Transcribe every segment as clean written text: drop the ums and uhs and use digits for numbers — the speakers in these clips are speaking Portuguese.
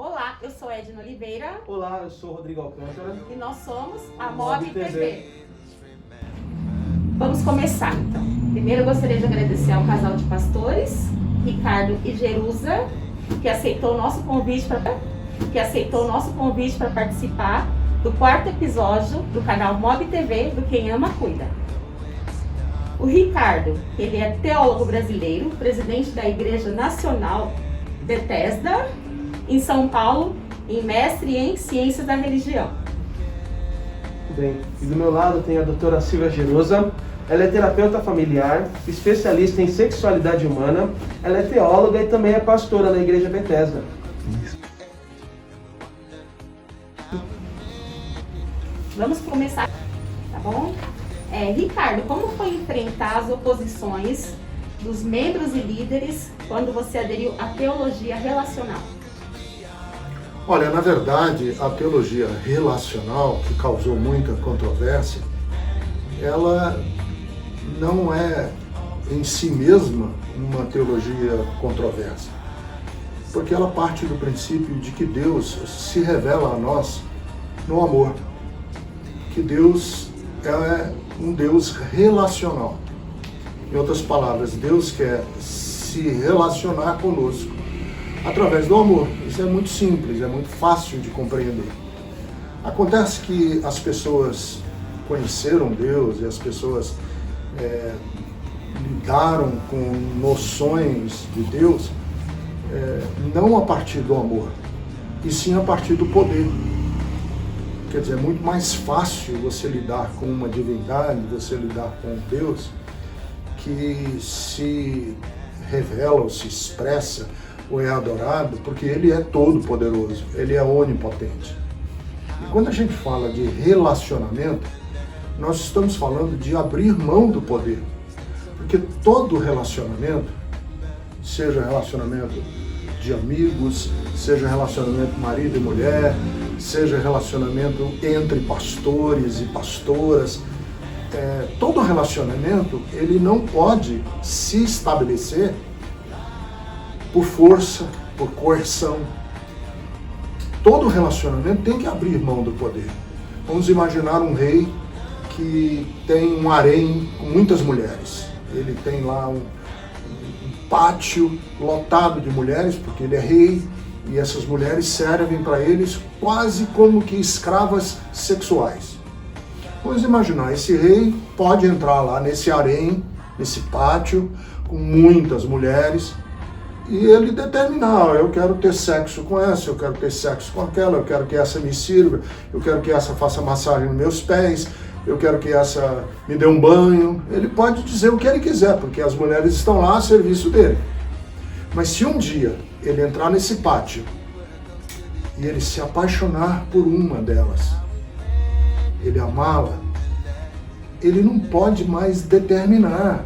Olá, eu sou Edna Oliveira. Olá, eu sou Rodrigo Alcântara. E nós somos a Mob Mob TV. Vamos começar então. Primeiro eu gostaria de agradecer ao casal de pastores, Ricardo e Jerusa, que aceitou o nosso convite para participar do 4º episódio do canal Mob TV do Quem Ama Cuida. O Ricardo, ele é teólogo brasileiro, presidente da Igreja Nacional Bethesda, em São Paulo, e mestre em Ciências da Religião. Bem, e do meu lado tem a doutora Silvia Jerusa. Ela é terapeuta familiar, especialista em sexualidade humana, ela é teóloga e também é pastora na Igreja Bethesda. Vamos começar, tá bom? Ricardo, como foi enfrentar as oposições dos membros e líderes quando você aderiu à teologia relacional? Olha, na verdade, a teologia relacional, que causou muita controvérsia, ela não é em si mesma uma teologia controversa, porque ela parte do princípio de que Deus se revela a nós no amor, que Deus é um Deus relacional. Em outras palavras, Deus quer se relacionar conosco através do amor. Isso é muito simples, é muito fácil de compreender. Acontece que as pessoas conheceram Deus e as pessoas lidaram com noções de Deus não a partir do amor, e sim a partir do poder. Quer dizer, é muito mais fácil você lidar com uma divindade, você lidar com Deus, que se revela ou se expressa ou é adorado, porque Ele é todo poderoso, Ele é onipotente. E quando a gente fala de relacionamento, nós estamos falando de abrir mão do poder. Porque todo relacionamento, seja relacionamento de amigos, seja relacionamento marido e mulher, seja relacionamento entre pastores e pastoras, todo relacionamento ele não pode se estabelecer por força, por coerção. Todo relacionamento tem que abrir mão do poder. Vamos imaginar um rei que tem um harém com muitas mulheres. Ele tem lá um pátio lotado de mulheres, porque ele é rei, e essas mulheres servem para eles quase como que escravas sexuais. Vamos imaginar, esse rei pode entrar lá nesse harém, nesse pátio, com muitas mulheres, e ele determinar, eu quero ter sexo com essa, eu quero ter sexo com aquela, eu quero que essa me sirva, eu quero que essa faça massagem nos meus pés, eu quero que essa me dê um banho. Ele pode dizer o que ele quiser, porque as mulheres estão lá a serviço dele. Mas se um dia ele entrar nesse pátio e ele se apaixonar por uma delas, ele amá-la, ele não pode mais determinar.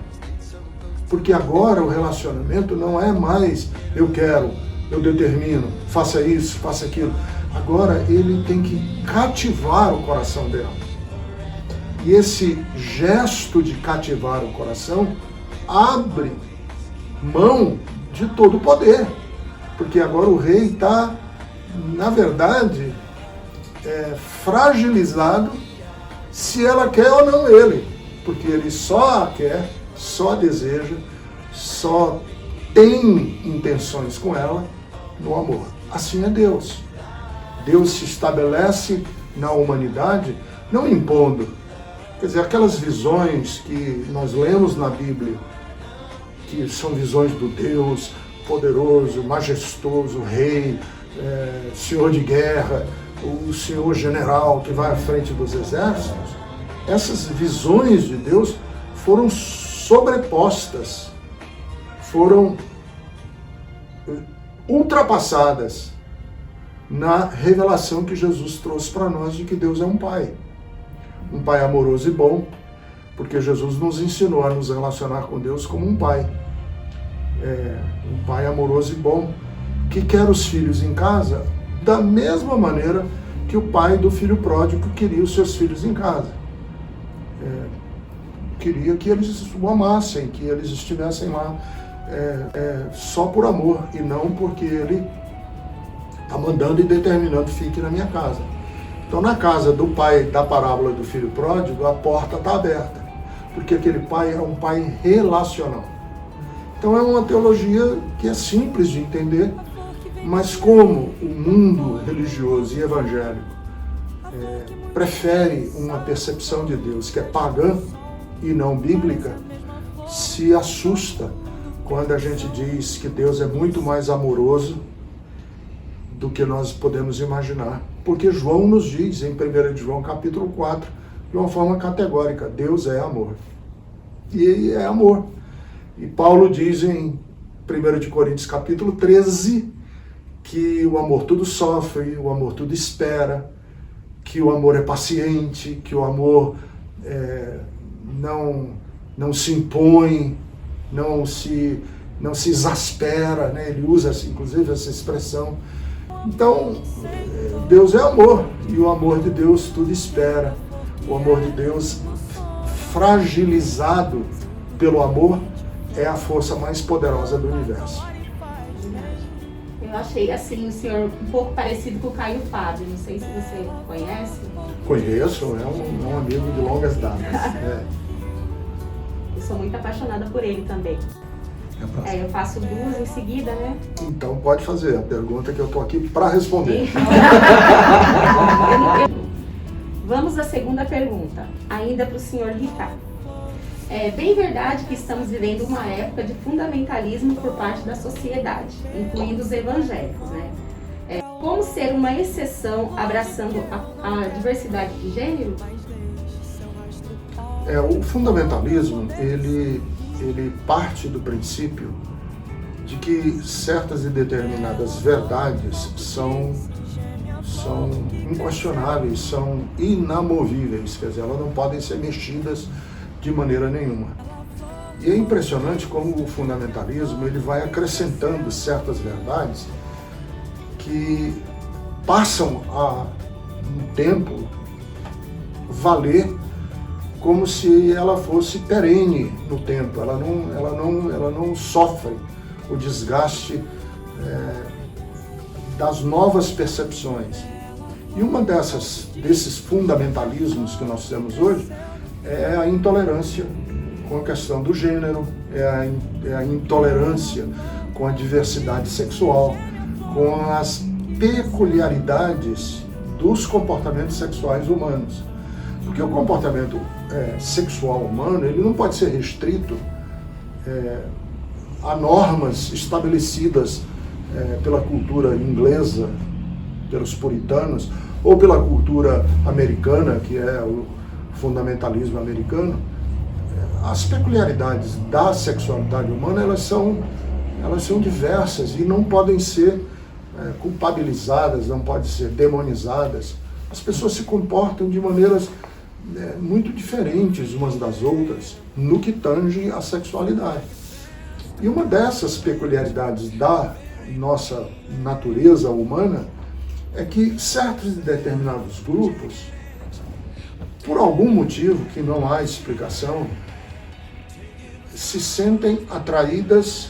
Porque agora o relacionamento não é mais eu quero, eu determino, faça isso, faça aquilo. Agora ele tem que cativar o coração dela. E esse gesto de cativar o coração abre mão de todo o poder. Porque agora o rei está, na verdade, fragilizado se ela quer ou não ele. Porque ele só a quer, só deseja, só tem intenções com ela no amor. Assim é Deus. Deus se estabelece na humanidade não impondo. Quer dizer, aquelas visões que nós lemos na Bíblia, que são visões do Deus poderoso, majestoso, rei, senhor de guerra, o senhor general que vai à frente dos exércitos, essas visões de Deus foram sobrepostas, foram ultrapassadas na revelação que Jesus trouxe para nós de que Deus é um Pai amoroso e bom, porque Jesus nos ensinou a nos relacionar com Deus como um Pai, um Pai amoroso e bom, que quer os filhos em casa da mesma maneira que o pai do filho pródigo queria os seus filhos em casa. Queria que eles o amassem, que eles estivessem lá só por amor, e não porque ele está mandando e determinando: fique na minha casa. Então, na casa do pai da parábola do filho pródigo, a porta está aberta, porque aquele pai é um pai relacional. Então, é uma teologia que é simples de entender, mas como o mundo religioso e evangélico prefere uma percepção de Deus que é pagã e não bíblica, se assusta quando a gente diz que Deus é muito mais amoroso do que nós podemos imaginar. Porque João nos diz, em 1 João capítulo 4, de uma forma categórica: Deus é amor. E ele é amor. E Paulo diz em 1 Coríntios capítulo 13, que o amor tudo sofre, o amor tudo espera, que o amor é paciente, que o amor não se impõe, não se exaspera, né? Ele usa, inclusive, essa expressão. Então, Deus é amor, e o amor de Deus tudo espera. O amor de Deus, fragilizado pelo amor, é a força mais poderosa do universo. Eu achei, assim, o senhor um pouco parecido com o Caio Fábio. Não sei se você conhece. Conheço, é um amigo de longas datas. Eu sou muito apaixonada por ele também. Eu faço duas em seguida, né? Então pode fazer a pergunta que eu estou aqui para responder. Vamos à segunda pergunta, ainda para o senhor Ricardo. É bem verdade que estamos vivendo uma época de fundamentalismo por parte da sociedade, incluindo os evangélicos, né? Como ser uma exceção abraçando a diversidade de gênero? O fundamentalismo, ele parte do princípio de que certas e determinadas verdades são inquestionáveis, são inamovíveis, quer dizer, elas não podem ser mexidas de maneira nenhuma. E é impressionante como o fundamentalismo ele vai acrescentando certas verdades que passam a um tempo valer como se ela fosse perene no tempo. Ela não sofre o desgaste das novas percepções. E uma desses fundamentalismos que nós temos hoje é a intolerância com a questão do gênero, é a intolerância com a diversidade sexual, com as peculiaridades dos comportamentos sexuais humanos. Porque o comportamento sexual humano ele não pode ser restrito a normas estabelecidas pela cultura inglesa, pelos puritanos, ou pela cultura americana, que é o fundamentalismo americano. As peculiaridades da sexualidade humana elas são diversas e não podem ser culpabilizadas, não podem ser demonizadas. As pessoas se comportam de maneiras muito diferentes umas das outras no que tange à sexualidade. E uma dessas peculiaridades da nossa natureza humana é que certos e determinados grupos, por algum motivo que não há explicação, se sentem atraídas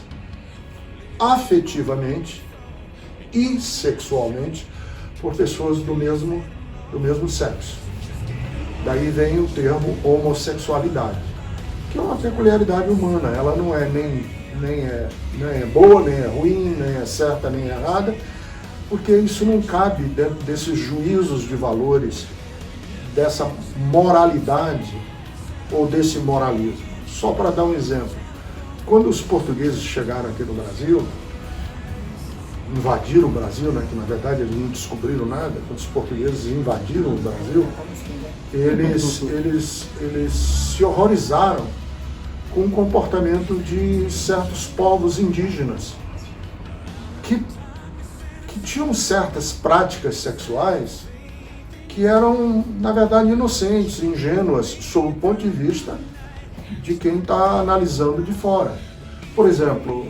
afetivamente e sexualmente por pessoas do mesmo sexo. Daí vem o termo homossexualidade, que é uma peculiaridade humana. Ela não é nem é boa, nem é ruim, nem é certa, nem é errada, porque isso não cabe dentro desses juízos de valores, dessa moralidade ou desse moralismo. Só para dar um exemplo, quando os portugueses chegaram aqui no Brasil, invadiram o Brasil, né, que na verdade eles não descobriram nada, quando os portugueses invadiram o Brasil, eles se horrorizaram com o comportamento de certos povos indígenas que tinham certas práticas sexuais que eram, na verdade, inocentes, ingênuas, sob o ponto de vista de quem está analisando de fora. Por exemplo,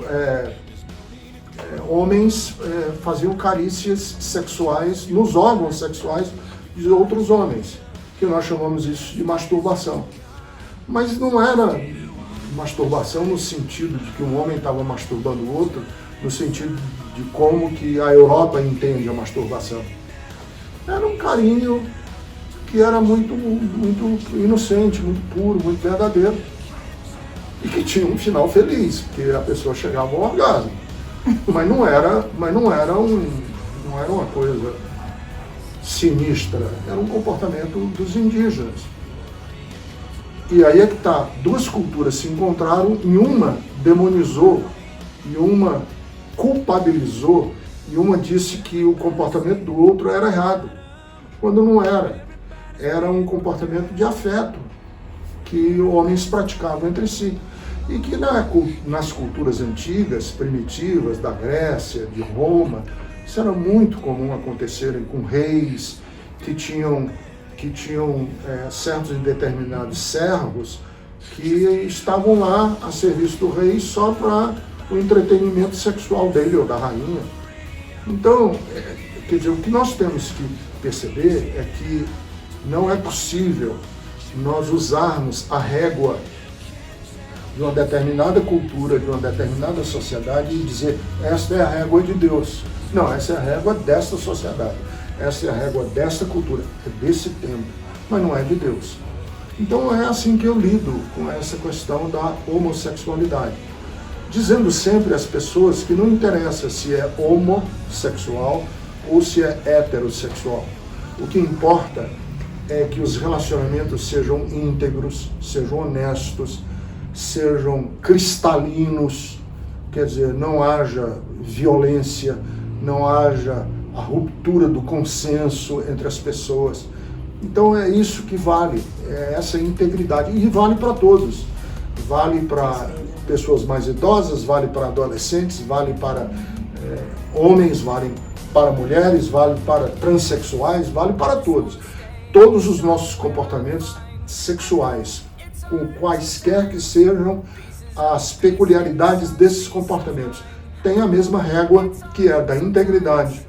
homens faziam carícias sexuais nos órgãos sexuais de outros homens, que nós chamamos isso de masturbação. Mas não era masturbação no sentido de que um homem estava masturbando o outro, no sentido de como que a Europa entende a masturbação. Era um carinho que era muito inocente, muito puro, muito verdadeiro. E que tinha um final feliz, porque a pessoa chegava ao orgasmo. Mas não era uma coisa sinistra, era um comportamento dos indígenas. E aí é que tá, duas culturas se encontraram e uma demonizou, e uma culpabilizou, e uma disse que o comportamento do outro era errado, quando não era. Era um comportamento de afeto que homens praticavam entre si. E que nas culturas antigas, primitivas, da Grécia, de Roma, isso era muito comum acontecerem com reis que tinham certos e determinados servos que estavam lá a serviço do rei só para o entretenimento sexual dele ou da rainha. Então, quer dizer, o que nós temos que perceber é que não é possível nós usarmos a régua de uma determinada cultura, de uma determinada sociedade e dizer, esta é a régua de Deus. Não, essa é a régua desta sociedade, essa é a régua desta cultura, é desse tempo, mas não é de Deus. Então é assim que eu lido com essa questão da homossexualidade, dizendo sempre às pessoas que não interessa se é homossexual ou se é heterossexual. O que importa é que os relacionamentos sejam íntegros, sejam honestos, sejam cristalinos, quer dizer, não haja violência, não haja a ruptura do consenso entre as pessoas. Então é isso que vale, é essa integridade, e vale para todos. Vale para pessoas mais idosas, vale para adolescentes, vale para homens, vale para mulheres, vale para transexuais, vale para todos. Todos os nossos comportamentos sexuais, com quaisquer que sejam as peculiaridades desses comportamentos, tem a mesma régua, que é da integridade,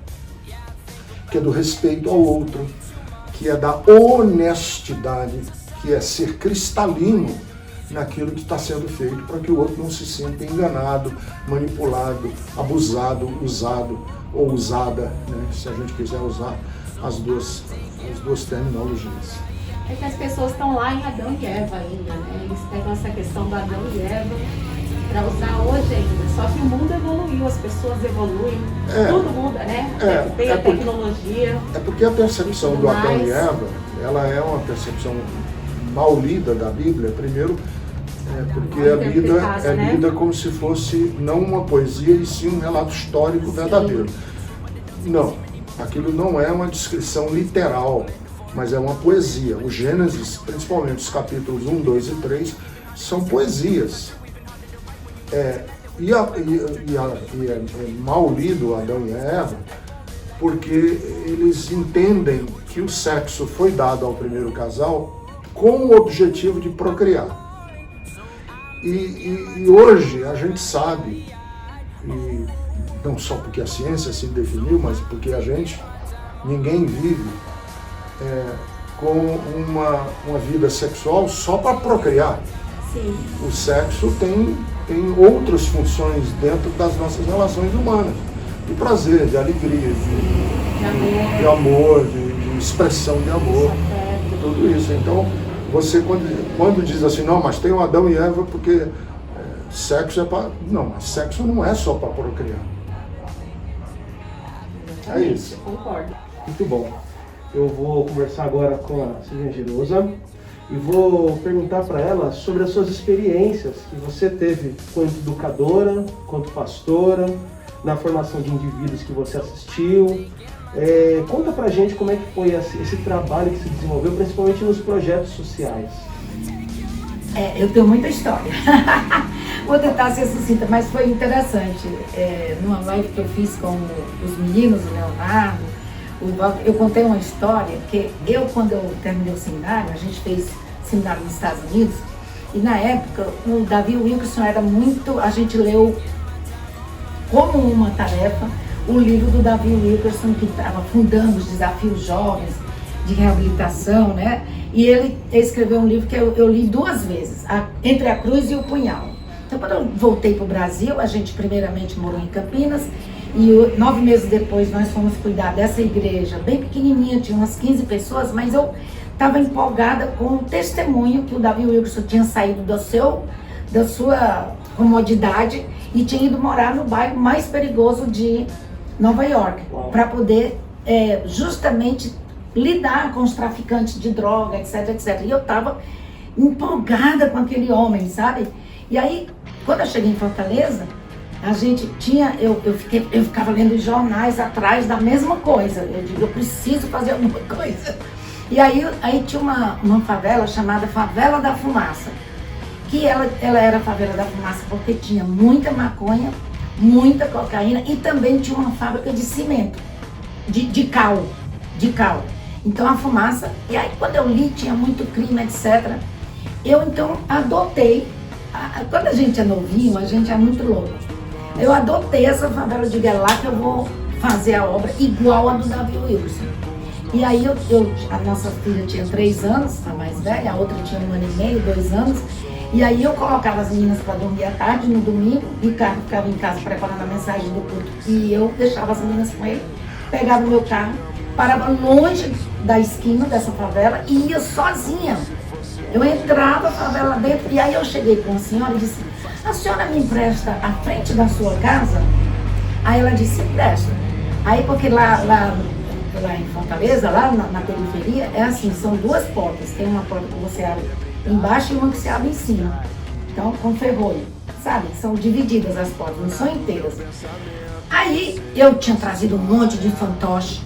que é do respeito ao outro, que é da honestidade, que é ser cristalino naquilo que está sendo feito, para que o outro não se sinta enganado, manipulado, abusado, usado ou usada, né, se a gente quiser usar as duas terminologias. É que as pessoas estão lá em Adão e Eva ainda, né? Eles pegam essa questão do Adão e Eva para usar hoje ainda. Só que o mundo evoluiu, as pessoas evoluem, tudo muda, né? Tem a tecnologia. É porque a percepção do Adão e Eva, ela é uma percepção mal lida da Bíblia. Primeiro, porque é lida como se fosse não uma poesia, e sim um relato histórico verdadeiro. Não, aquilo não é uma descrição literal, mas é uma poesia. O Gênesis, principalmente os capítulos 1, 2 e 3, são poesias. E é mal lido Adão e Eva, porque eles entendem que o sexo foi dado ao primeiro casal com o objetivo de procriar. E hoje a gente sabe, e não só porque a ciência assim definiu, mas porque ninguém vive com uma vida sexual só para procriar. Sim. O sexo tem outras funções dentro das nossas relações humanas, de prazer, de alegria, de amor, de expressão de amor, tudo isso. Então, você quando diz assim, não, mas tem o Adão e Eva porque sexo é para... Não, mas sexo não é só para procriar. É isso. Concordo. Muito bom. Eu vou conversar agora com a Silvia Gerosa e vou perguntar para ela sobre as suas experiências que você teve quanto educadora, quanto pastora, na formação de indivíduos que você assistiu. Conta pra gente como é que foi esse trabalho que se desenvolveu, principalmente nos projetos sociais. Eu tenho muita história. Vou tentar ser sucinta, mas foi interessante. Numa live que eu fiz com os meninos, o Leonardo, eu contei uma história que quando eu terminei o seminário, a gente fez seminário nos Estados Unidos, e na época o Davi Wilkerson era muito... A gente leu como uma tarefa o livro do Davi Wilkerson, que estava fundando os desafios jovens de reabilitação, né? E ele escreveu um livro que eu li 2 vezes, Entre a Cruz e o Punhal. Então, quando eu voltei para o Brasil, a gente primeiramente morou em Campinas, E 9 meses depois nós fomos cuidar dessa igreja, bem pequenininha, tinha umas 15 pessoas, mas eu estava empolgada com o testemunho que o Davi Wilkerson tinha saído da sua comodidade e tinha ido morar no bairro mais perigoso de Nova York, para poder justamente lidar com os traficantes de droga, etc, etc. E eu estava empolgada com aquele homem, sabe? E aí, quando eu cheguei em Fortaleza, a gente tinha, eu ficava lendo jornais atrás da mesma coisa. Eu digo, eu preciso fazer alguma coisa. E aí tinha uma favela chamada Favela da Fumaça, que ela era a Favela da Fumaça porque tinha muita maconha, muita cocaína e também tinha uma fábrica de cimento, de cal. Então a fumaça, e aí quando eu li tinha muito crime, etc. Eu então adotei, quando a gente é novinho, a gente é muito louco. Eu adotei essa favela, eu digo, é lá que eu vou fazer a obra igual a do Davi Wilkerson. E aí a nossa filha tinha 3 anos, a mais velha, a outra tinha 1 ano e meio, 2 anos. E aí eu colocava as meninas para dormir à tarde, no domingo, o Ricardo ficava em casa preparando a mensagem do culto. E eu deixava as meninas com ele, pegava o meu carro, parava longe da esquina dessa favela e ia sozinha. Eu entrava a favela dentro e aí eu cheguei com a senhora e disse, a senhora me empresta a frente da sua casa? Aí ela disse, empresta. Aí porque lá em Fortaleza, lá na periferia, é assim, são 2 portas. Tem uma porta que você abre embaixo e uma que se abre em cima. Então, com ferrolho, sabe? São divididas as portas, não são inteiras. Aí eu tinha trazido um monte de fantoche.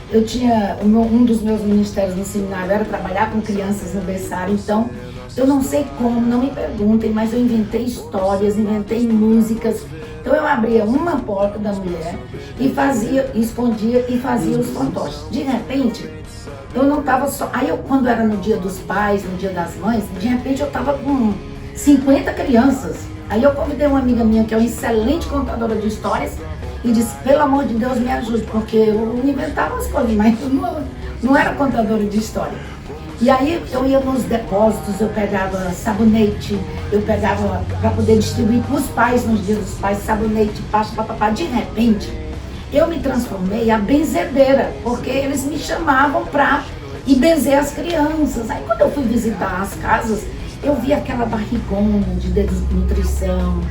Eu tinha, um dos meus ministérios no seminário era trabalhar com crianças no berçário, então eu não sei como, não me perguntem, mas eu inventei histórias, inventei músicas. Então eu abria uma porta da mulher e fazia, escondia e fazia os fantoches. De repente, eu não estava só... Aí eu, quando era no dia dos pais, no dia das mães, de repente eu estava com 50 crianças. Aí eu convidei uma amiga minha que é uma excelente contadora de histórias e disse, pelo amor de Deus, me ajude, porque eu inventava as coisas, mas eu não era contadora de história. E aí eu ia nos depósitos, eu pegava sabonete, eu pegava para poder distribuir para os pais nos dias dos pais, sabonete, pasta, papapá. De repente, eu me transformei a benzedeira, porque eles me chamavam para ir benzer as crianças. Aí quando eu fui visitar as casas, eu vi aquela barrigona de desnutrição,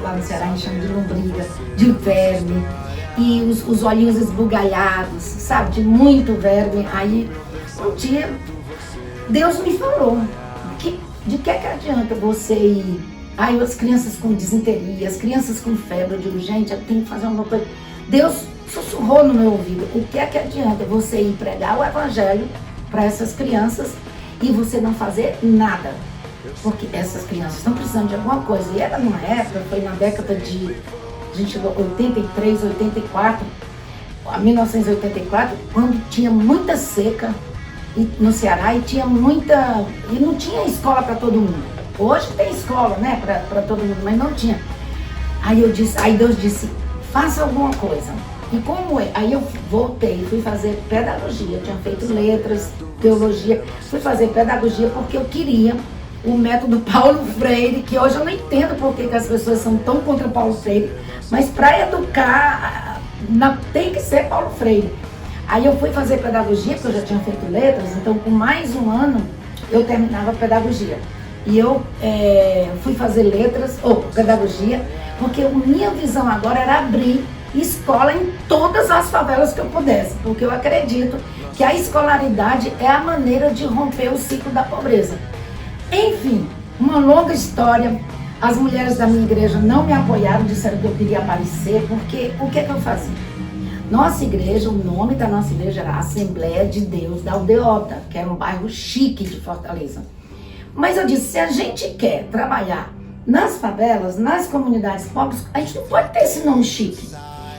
lá no Ceará a gente chama de lombriga, de verme, e os olhinhos esbugalhados, sabe, de muito verme. Aí um dia Deus me falou, de que adianta você ir? Aí as crianças com disenteria, as crianças com febre, eu digo, gente, eu tenho que fazer uma coisa. Deus sussurrou no meu ouvido, o que adianta você ir pregar o evangelho para essas crianças e você não fazer nada? Porque essas crianças estão precisando de alguma coisa. E era numa época, foi na década de 83, 84, a 1984, quando tinha muita seca no Ceará e não tinha escola para todo mundo. Hoje tem escola, né, para todo mundo, mas não tinha. Aí Deus disse, faça alguma coisa. E aí eu voltei, fui fazer pedagogia, eu tinha feito letras, teologia, fui fazer pedagogia porque eu queria o método Paulo Freire, que hoje eu não entendo por que as pessoas são tão contra Paulo Freire, mas para educar tem que ser Paulo Freire. Aí eu fui fazer pedagogia, porque eu já tinha feito letras, então com mais um ano eu terminava a pedagogia. E eu fui fazer letras, ou pedagogia, porque a minha visão agora era abrir escola em todas as favelas que eu pudesse, porque eu acredito que a escolaridade é a maneira de romper o ciclo da pobreza. Enfim, uma longa história. As mulheres da minha igreja não me apoiaram, disseram que eu queria aparecer, porque o que eu fazia? Nossa igreja, o nome da nossa igreja era Assembleia de Deus da Aldeota, que era um bairro chique de Fortaleza. Mas eu disse, se a gente quer trabalhar nas favelas, nas comunidades pobres, a gente não pode ter esse nome chique.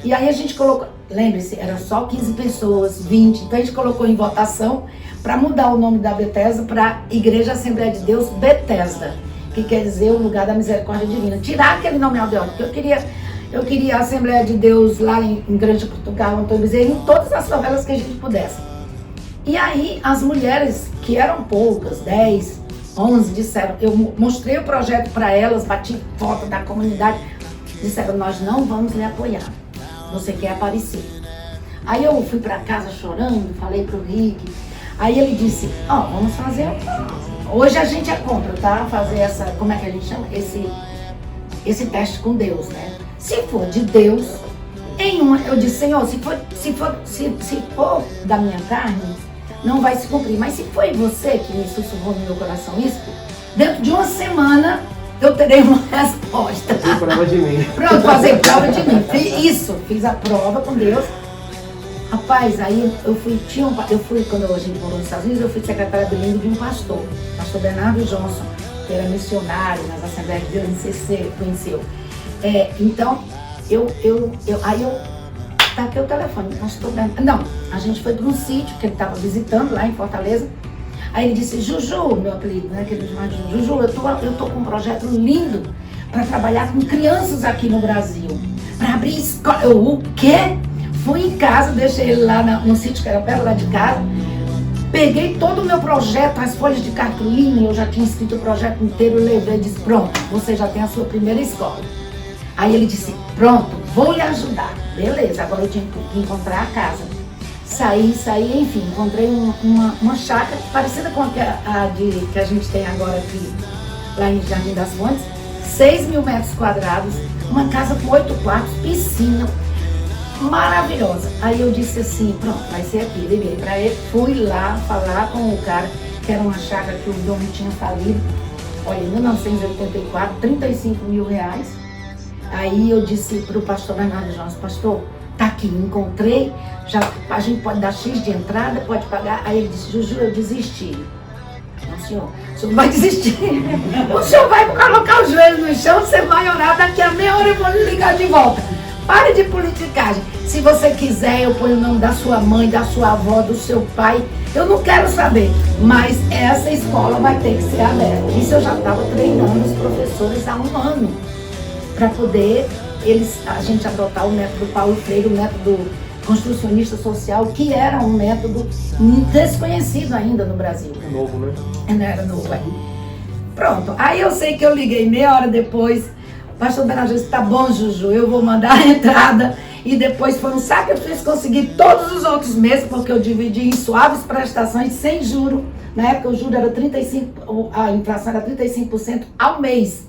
E aí a gente colocou, lembre-se, eram só 15 pessoas, 20, então a gente colocou em votação para mudar o nome da Bethesda para Igreja Assembleia de Deus Bethesda, que quer dizer o lugar da misericórdia divina. Tirar aquele nome Aldeota, porque eu queria a Assembleia de Deus lá em Grande Portugal, Antônio Bezerra, em todas as favelas que a gente pudesse. E aí as mulheres, que eram poucas, 10, 11, disseram, eu mostrei o projeto para elas, bati foto da comunidade, disseram, nós não vamos lhe apoiar. você quer aparecer. Aí eu fui pra casa chorando, falei pro Rick. Aí ele disse, vamos fazer. Hoje a gente é contra, tá? Fazer essa, como é que a gente chama? Esse teste com Deus, né? Se for de Deus, eu disse, Senhor, se for da minha carne, não vai se cumprir. Mas se foi você que me sussurrou no meu coração isso, dentro de uma semana eu terei uma resposta. Fazer prova de mim. Pronto, fazer prova de mim. Fiz a prova com Deus. Rapaz, aí eu fui, quando a gente morou nos Estados Unidos, eu fui secretária bilíngue de um pastor Bernardo Johnson, que era missionário nas Assembleias de Deus, não sei se você conheceu. Então, taquei o telefone, pastor Bernardo. Não, a gente foi para um sítio que ele estava visitando lá em Fortaleza. Aí ele disse, Juju, meu apelido, né, que ele chamava de Juju, eu tô com um projeto lindo para trabalhar com crianças aqui no Brasil, para abrir escola. O quê? Fui em casa, deixei ele lá no sítio que era perto lá de casa, peguei todo o meu projeto, as folhas de cartolina, eu já tinha escrito o projeto inteiro, levei e disse, pronto, você já tem a sua primeira escola. Aí ele disse, pronto, vou lhe ajudar. Beleza, agora eu tinha que encontrar a casa. Saí, enfim, encontrei uma chácara parecida com a que a gente tem agora aqui, lá em Jardim das Fontes, 6.000 metros quadrados, uma casa com 8 quartos, piscina, maravilhosa. Aí eu disse assim, pronto, vai ser aqui. Liguei pra ele, fui lá falar com o cara, que era uma chácara que o dono tinha falido. Olha, em 1984, 35 mil reais. Aí eu disse pro pastor Bernardo Jones, pastor, tá aqui, encontrei, a gente pode dar X de entrada, pode pagar. Aí ele disse, Juju, eu desisti. Não, senhor, o senhor não vai desistir. O senhor vai colocar o joelho no chão, você vai orar, daqui a meia hora eu vou lhe ligar de volta. Pare de politicagem. Se você quiser, eu ponho o nome da sua mãe, da sua avó, do seu pai. Eu não quero saber. Mas essa escola vai ter que ser aberta. Isso eu já estava treinando os professores há um ano. Para poder a gente adotar o método Paulo Freire, o método construcionista social, que era um método desconhecido ainda no Brasil. Novo, né? Não era novo ainda. Pronto. Aí eu sei que eu liguei meia hora depois. Pastor Bernardo disse, tá bom, Juju, eu vou mandar a entrada. E depois foi um sacrifício conseguir todos os outros meses, porque eu dividi em suaves prestações sem juro. Na época o juro era 35%, a inflação era 35% ao mês.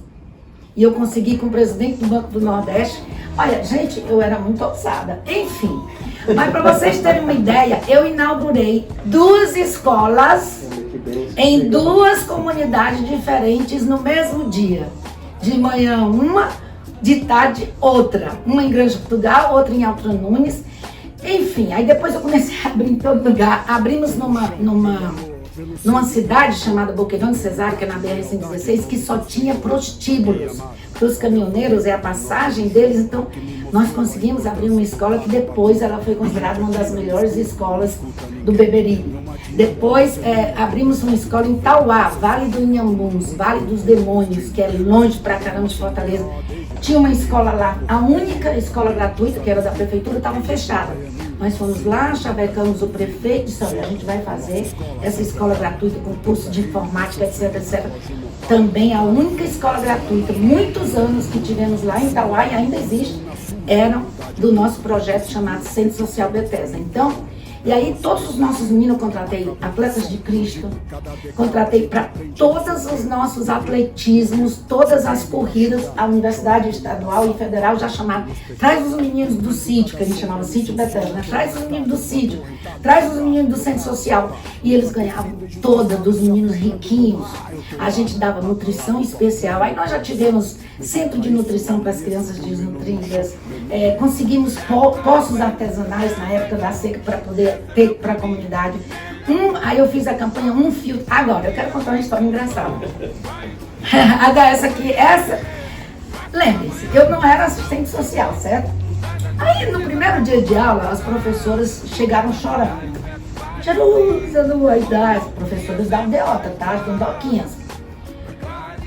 E eu consegui com o presidente do Banco do Nordeste. Olha, gente, eu era muito ousada. Enfim, mas para vocês terem uma ideia, eu inaugurei 2 escolas em 2 comunidades diferentes no mesmo dia. De manhã uma, de tarde outra. Uma em Grande Portugal, outra em Alto Nunes. Enfim, aí depois eu comecei a abrir em todo lugar. Abrimos numa cidade chamada Boqueirão de Cesário, que é na BR-116, que só tinha prostíbulos. Para os caminhoneiros é a passagem deles, então nós conseguimos abrir uma escola que depois ela foi considerada uma das melhores escolas do Beberibe. Depois abrimos uma escola em Tauá, Vale do Inhambuns, Vale dos Demônios, que é longe pra caramba de Fortaleza. Tinha uma escola lá, a única escola gratuita, que era da prefeitura, estava fechada. Nós fomos lá, chavecamos o prefeito e disse, olha, a gente vai fazer essa escola gratuita com curso de informática, etc, etc. Também a única escola gratuita, muitos anos que tivemos lá em Itauá e ainda existe, eram do nosso projeto chamado Centro Social Bethesda. Então, e aí todos os nossos meninos, eu contratei atletas de Cristo, contratei para todos os nossos atletismos, todas as corridas, a Universidade Estadual e Federal já chamaram, traz os meninos do sítio, que a gente chamava Sítio Bethesda, né? Traz os meninos do sítio, traz os meninos do Centro Social. E eles ganhavam toda, dos meninos riquinhos. A gente dava nutrição especial, aí nós já tivemos centro de nutrição para as crianças desnutridas, conseguimos poços artesanais na época da seca para poder ter para a comunidade. Aí eu fiz a campanha Um Fio. Agora, eu quero contar uma história engraçada. Essa, lembrem-se, eu não era assistente social, certo? Aí no primeiro dia de aula, as professoras chegaram chorando. Jerusa, não vai dar. As professoras davam deota, tá? As doquinhas.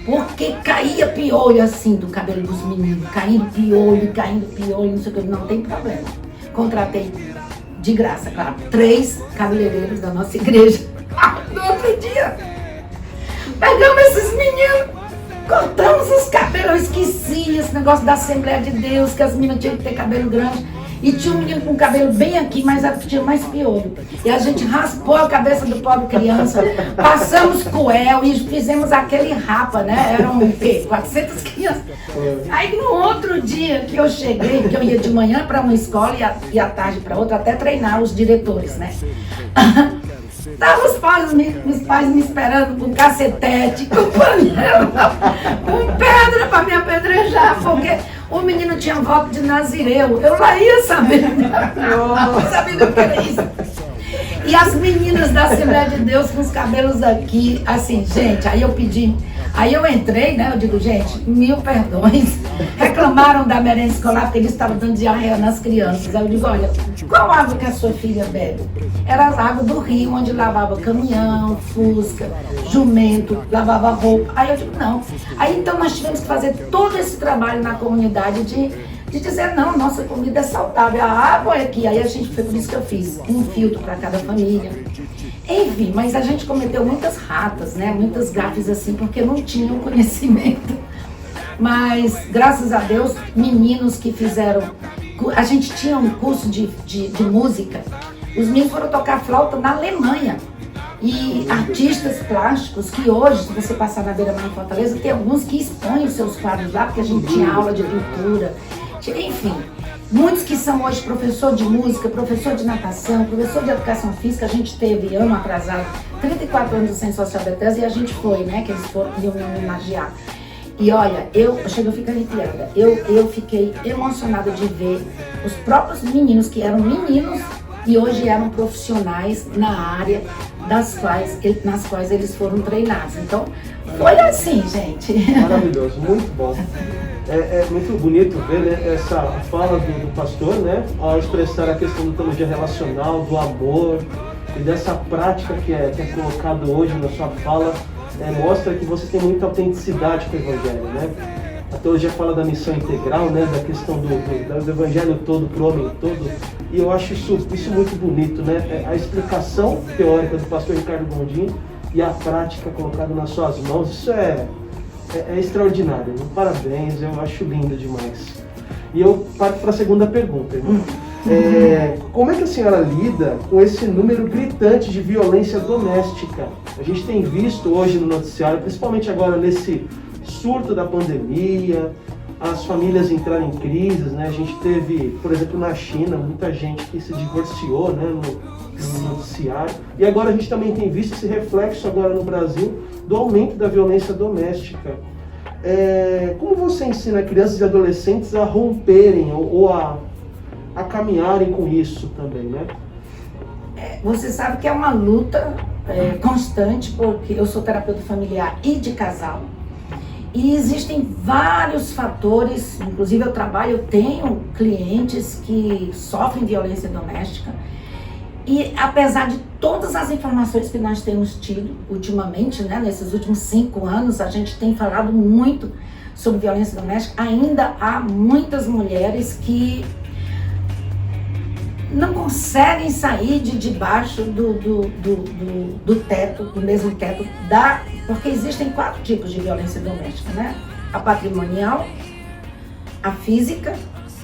Porque caía piolho assim do cabelo dos meninos, caindo piolho, não sei o que, não tem problema. Contratei de graça, claro, 3 cabeleireiros da nossa igreja. No outro dia, pegamos esses meninos, cortamos os cabelos, eu esqueci esse negócio da Assembleia de Deus, que as meninas tinham que ter cabelo grande. E tinha um menino com o cabelo bem aqui, mas tinha mais piolho. E a gente raspou a cabeça do pobre criança, passamos coel e fizemos aquele rapa, né? Eram o quê? 400 crianças. Aí no outro dia que eu cheguei, que eu ia de manhã para uma escola e à tarde para outra, até treinar os diretores, né? Estavam os pais me esperando com cacetete, com panela, com pedra para me apedrejar, porque o menino tinha voto de nazireu. Eu lá ia sabendo, sabendo o que era isso. E as meninas da Assembleia de Deus com os cabelos aqui, assim, gente, aí eu entrei, né, eu digo, gente, 1000 perdões, reclamaram da merenda escolar porque eles estavam dando diarreia nas crianças. Aí eu digo, olha, qual água que a sua filha bebe? Era as águas do rio, onde lavava caminhão, fusca, jumento, lavava roupa. Aí eu digo, não. Aí então nós tivemos que fazer todo esse trabalho na comunidade de dizer, não, nossa comida é saudável, a água é aqui. Aí a gente, foi por isso que eu fiz um filtro para cada família. Enfim, mas a gente cometeu muitas ratas, né? Muitas gafes assim, porque não tinha o conhecimento. Mas, graças a Deus, meninos que fizeram... A gente tinha um curso de música. Os meninos foram tocar flauta na Alemanha. E artistas plásticos que hoje, se você passar na Beira-Mar em Fortaleza, tem alguns que expõem os seus quadros lá, porque a gente tinha aula de pintura. Enfim, muitos que são hoje professor de música, professor de natação, professor de educação física. A gente teve, ano atrasado, 34 anos do Centro Social Bethesda e a gente foi, né, que eles foram me homenagear. E olha, eu chego a ficar arrepiada. Eu fiquei emocionada de ver os próprios meninos, que eram meninos e hoje eram profissionais na área nas quais eles foram treinados. Então, foi assim, gente. Maravilhoso, muito bom. É muito bonito ver, né, essa fala do pastor, né, ao expressar a questão da teologia relacional, do amor e dessa prática que é colocado hoje na sua fala, mostra que você tem muita autenticidade com o Evangelho, né? A teologia fala da missão integral, né, da questão do Evangelho todo para o homem todo, e eu acho isso muito bonito, né? A explicação teórica do pastor Ricardo Gondim e a prática colocada nas suas mãos, isso é extraordinário, né? Parabéns, eu acho lindo demais. E eu parto para a segunda pergunta, irmão. Como é que a senhora lida com esse número gritante de violência doméstica? A gente tem visto hoje no noticiário, principalmente agora nesse surto da pandemia, as famílias entraram em crises, né? A gente teve, por exemplo, na China, muita gente que se divorciou, né, no noticiário. E agora a gente também tem visto esse reflexo agora no Brasil do aumento da violência doméstica. Como você ensina crianças e adolescentes a romperem ou a caminharem com isso também, né? Você sabe que é uma luta constante, porque eu sou terapeuta familiar e de casal. E existem vários fatores, inclusive eu tenho clientes que sofrem violência doméstica. E apesar de todas as informações que nós temos tido ultimamente, né, nesses últimos 5 anos, a gente tem falado muito sobre violência doméstica, ainda há muitas mulheres que não conseguem sair de debaixo do teto, do mesmo teto, porque existem 4 tipos de violência doméstica, né? A patrimonial, a física,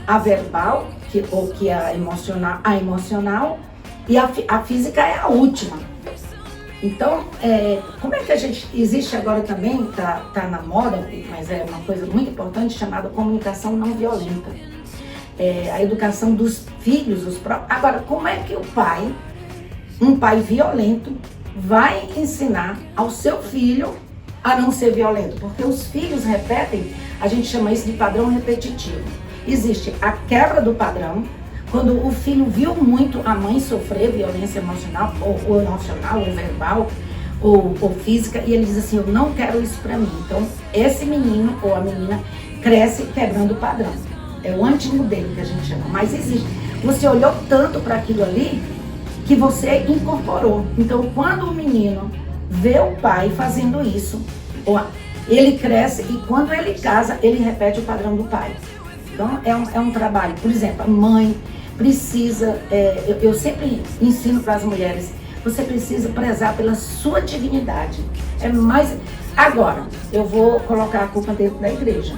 a verbal, que é a emocional, e a física é a última. Então, como é que a gente... Existe agora também, tá na moda, mas é uma coisa muito importante, chamada comunicação não violenta. A educação dos filhos, Agora, como é que um pai violento, vai ensinar ao seu filho a não ser violento? Porque os filhos repetem, a gente chama isso de padrão repetitivo. Existe a quebra do padrão, quando o filho viu muito a mãe sofrer violência emocional, ou emocional, ou verbal, ou física, e ele diz assim, eu não quero isso pra mim. Então, esse menino ou a menina cresce quebrando o padrão. É o antimodelo que a gente chama, mas existe. Você olhou tanto para aquilo ali que você incorporou. Então, quando o menino vê o pai fazendo isso, ele cresce e quando ele casa, ele repete o padrão do pai. Então, é um trabalho. Por exemplo, a mãe precisa, eu sempre ensino para as mulheres, você precisa prezar pela sua dignidade. Agora, eu vou colocar a culpa dentro da igreja.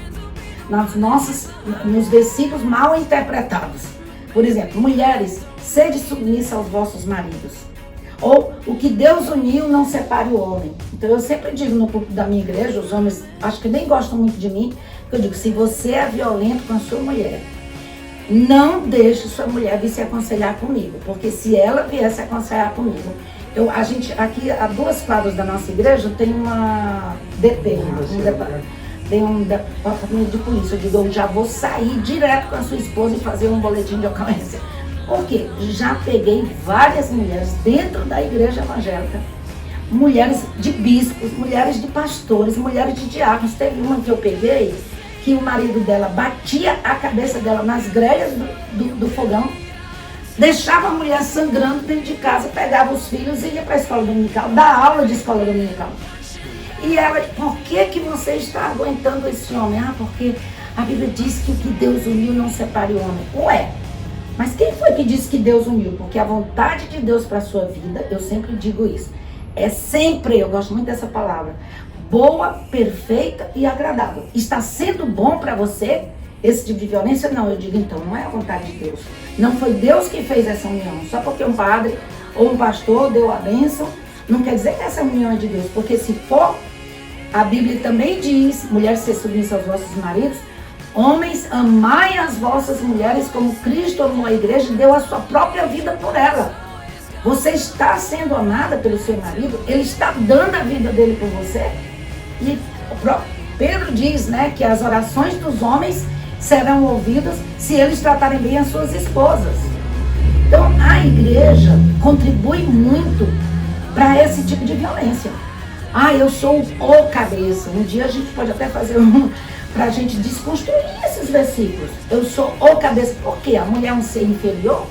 Nos versículos mal interpretados. Por exemplo, mulheres, sede submissa aos vossos maridos. Ou o que Deus uniu, não separe o homem. Então eu sempre digo no púlpito da minha igreja, os homens acho que nem gostam muito de mim, eu digo, se você é violento com a sua mulher, não deixe sua mulher vir se aconselhar comigo, porque se ela vier se aconselhar comigo, a gente, aqui a 2 quadras da nossa igreja tem uma DP, tem um departamento de polícia. Eu digo, eu já vou sair direto com a sua esposa e fazer um boletim de ocorrência. Por quê? Já peguei várias mulheres dentro da igreja evangélica, mulheres de bispos, mulheres de pastores, mulheres de diáconos. Teve uma que eu peguei, que o marido dela batia a cabeça dela nas grelhas do fogão, deixava a mulher sangrando dentro de casa, pegava os filhos e ia para a escola dominical, dar aula de escola dominical. E ela, por que você está aguentando esse homem? Ah, porque a Bíblia diz que o que Deus uniu não separe o homem. Ué, mas quem foi que disse que Deus uniu? Porque a vontade de Deus para a sua vida, eu sempre digo isso, é sempre, eu gosto muito dessa palavra, boa, perfeita e agradável. Está sendo bom para você esse tipo de violência? Não, eu digo então, não é a vontade de Deus. Não foi Deus que fez essa união. Só porque um padre ou um pastor deu a bênção, não quer dizer que essa união é de Deus. Porque se for, a Bíblia também diz, mulheres se submissam aos vossos maridos, homens, amai as vossas mulheres como Cristo amou a igreja e deu a sua própria vida por ela. Você está sendo amada pelo seu marido, ele está dando a vida dele por você. E o próprio Pedro diz, né, que as orações dos homens serão ouvidas se eles tratarem bem as suas esposas. Então, a igreja contribui muito para esse tipo de violência. Ah, eu sou o cabeça. Um dia a gente pode até fazer para a gente desconstruir esses versículos. Eu sou o cabeça. Por quê? A mulher é um ser inferior?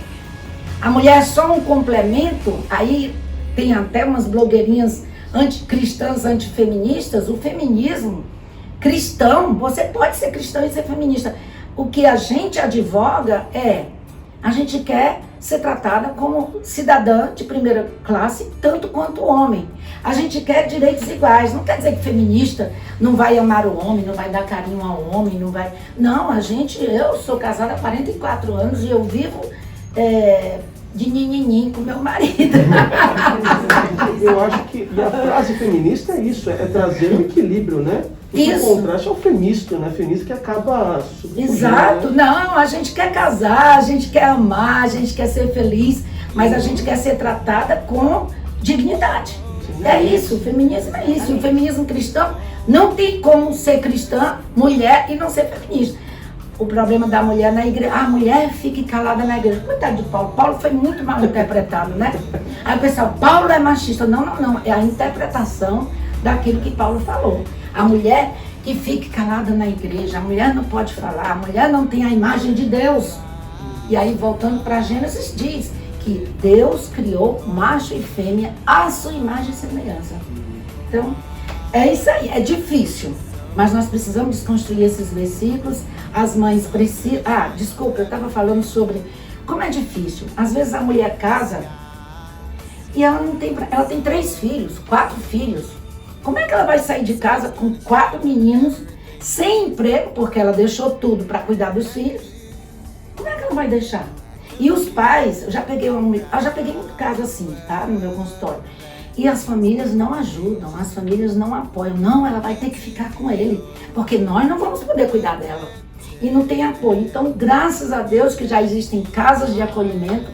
A mulher é só um complemento? Aí tem até umas blogueirinhas anticristãs, antifeministas. O feminismo cristão, você pode ser cristão e ser feminista. O que a gente advoga a gente quer ser tratada como cidadã de primeira classe, tanto quanto o homem. A gente quer direitos iguais. Não quer dizer que feminista não vai amar o homem, não vai dar carinho ao homem, não vai... Não, eu sou casada há 44 anos e eu vivo de ninhinim com meu marido. Eu acho que a frase feminista é isso, é trazer um equilíbrio, né? Isso. O contraste é o feminista, né? Feminista que acaba... Exato. Né? Não, a gente quer casar, a gente quer amar, a gente quer ser feliz, mas a gente quer ser tratada com dignidade. Sim. É isso, o feminismo é isso. O feminismo cristão não tem como ser cristã, mulher e não ser feminista. O problema da mulher na igreja, a mulher fica calada na igreja. Coitado de Paulo. Paulo foi muito mal interpretado, né? Aí o pessoal, Paulo é machista. Não. É a interpretação daquilo que Paulo falou. A mulher que fique calada na igreja, a mulher não pode falar, a mulher não tem a imagem de Deus. E aí, voltando para Gênesis, diz que Deus criou macho e fêmea à sua imagem e semelhança. Então, é isso aí, é difícil. Mas nós precisamos desconstruir esses versículos. As mães precisam... desculpa, eu estava falando sobre como é difícil. Às vezes a mulher casa e ela tem 3 filhos, 4 filhos. Como é que ela vai sair de casa com 4 meninos, sem emprego, porque ela deixou tudo para cuidar dos filhos? Como é que ela vai deixar? E os pais, eu já peguei muito caso assim, tá? No meu consultório. E as famílias não ajudam, as famílias não apoiam. Não, ela vai ter que ficar com ele, porque nós não vamos poder cuidar dela. E não tem apoio. Então, graças a Deus que já existem casas de acolhimento.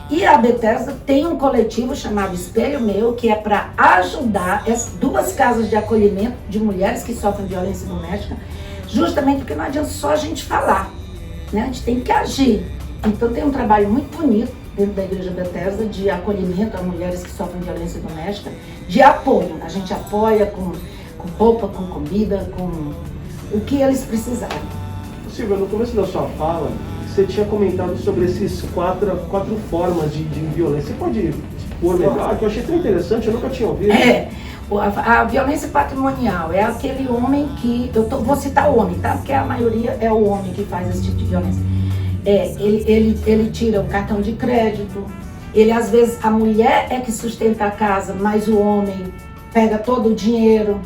E a Bethesda tem um coletivo chamado Espelho Meu, que é para ajudar as 2 casas de acolhimento de mulheres que sofrem violência doméstica, justamente porque não adianta só a gente falar, né? A gente tem que agir. Então tem um trabalho muito bonito dentro da Igreja Bethesda de acolhimento a mulheres que sofrem violência doméstica, de apoio. A gente apoia com roupa, com comida, com o que eles precisarem. Silvia, no começo da sua fala, você tinha comentado sobre esses quatro formas de violência. Você pode expor melhor? Que eu achei tão interessante, eu nunca tinha ouvido. A violência patrimonial é aquele homem que... vou citar o homem, tá? Porque a maioria é o homem que faz esse tipo de violência. Ele tira o cartão de crédito. Às vezes, a mulher é que sustenta a casa, mas o homem pega todo o dinheiro,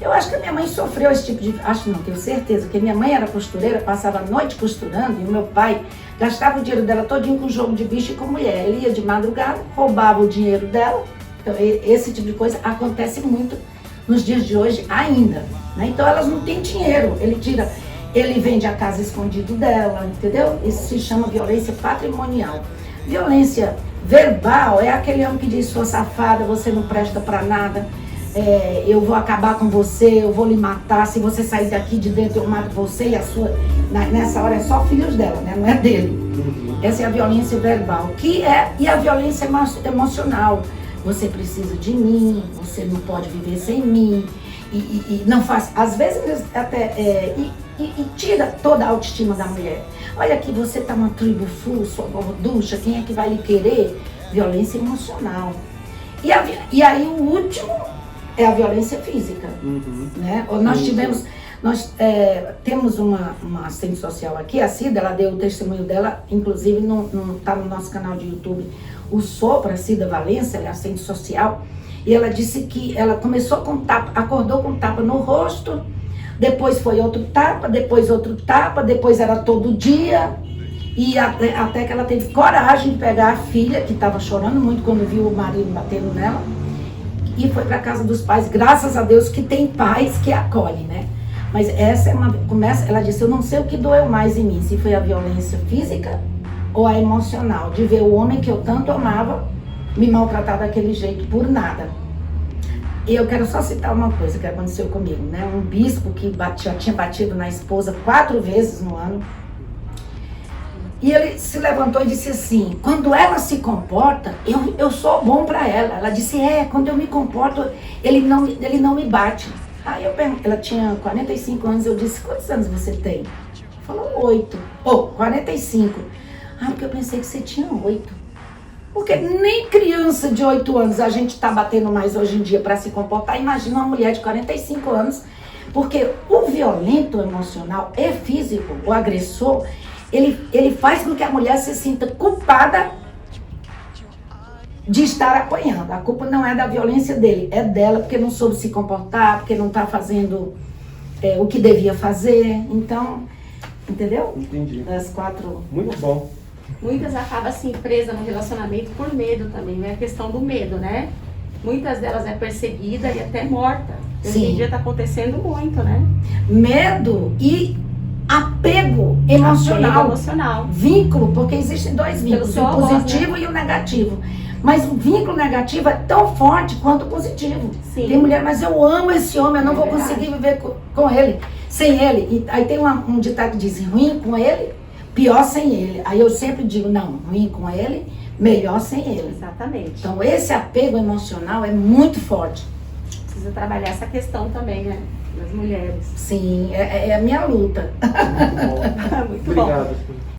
Eu acho que a minha mãe sofreu esse tipo de... Acho não, tenho certeza, que minha mãe era costureira, passava a noite costurando, e o meu pai gastava o dinheiro dela todinho com jogo de bicho e com mulher. Ele ia de madrugada, roubava o dinheiro dela. Então, esse tipo de coisa acontece muito nos dias de hoje ainda, né? Então, elas não têm dinheiro. Ele vende a casa escondido dela, entendeu? Isso se chama violência patrimonial. Violência verbal é aquele homem que diz: sua safada, você não presta pra nada, eu vou acabar com você, eu vou lhe matar, se você sair daqui de dentro eu mato você, e a sua... Nessa hora é só filhos dela, né? Não é dele. Essa é a violência verbal, e a violência emocional. Você precisa de mim, você não pode viver sem mim, e não faz, às vezes até, tira toda a autoestima da mulher. Olha aqui, você tá uma tribo full, sua gorducha, quem é que vai lhe querer? Violência emocional. E aí o último é a violência física, né? Nós temos uma assistente social aqui, a Cida, ela deu o testemunho dela, inclusive tá no nosso canal de YouTube, o Sopra, a Cida Valença, ela é assistente social, e ela disse que ela começou com tapa, acordou com tapa no rosto, depois foi outro tapa, depois era todo dia, e até que ela teve coragem de pegar a filha, que estava chorando muito quando viu o marido batendo nela, e foi para casa dos pais, graças a Deus que tem pais que acolhem, né? Mas essa ela disse: eu não sei o que doeu mais em mim, se foi a violência física ou a emocional, de ver o homem que eu tanto amava me maltratar daquele jeito por nada. E eu quero só citar uma coisa que aconteceu comigo, né? Um bispo que já tinha batido na esposa 4 vezes no ano, e ele se levantou e disse assim: quando ela se comporta, eu sou bom para ela. Ela disse: quando eu me comporto, ele não me bate. Aí eu perguntei, ela tinha 45 anos, eu disse: quantos anos você tem? Falou 8. 45. Porque eu pensei que você tinha 8. Porque nem criança de 8 anos a gente tá batendo mais hoje em dia para se comportar. Imagina uma mulher de 45 anos. Porque o violento emocional e físico, o agressor, ele faz com que a mulher se sinta culpada de estar apanhando. A culpa não é da violência dele, é dela, porque não soube se comportar, porque não está fazendo o que devia fazer. Então, entendeu? Entendi. Das 4... Muito bom. Muitas acabam assim presas no relacionamento por medo também, né? A questão do medo, né? Muitas delas é perseguida e até morta. Hoje em dia está acontecendo muito, né? Medo e apego emocional. Apego emocional. Vínculo, porque existem 2 vínculos, o positivo, né? E o negativo. Mas o vínculo negativo é tão forte quanto o positivo. Sim. Tem mulher: mas eu amo esse homem, eu não vou conseguir viver com ele, sem ele. E aí tem um ditado que diz: ruim com ele, pior sem ele. Aí eu sempre digo: não, ruim com ele, melhor sem ele. Exatamente. Então esse apego emocional é muito forte. Precisa trabalhar essa questão também, né? Das mulheres. Sim, é a minha luta. Muito bom. Muito Obrigado. bom.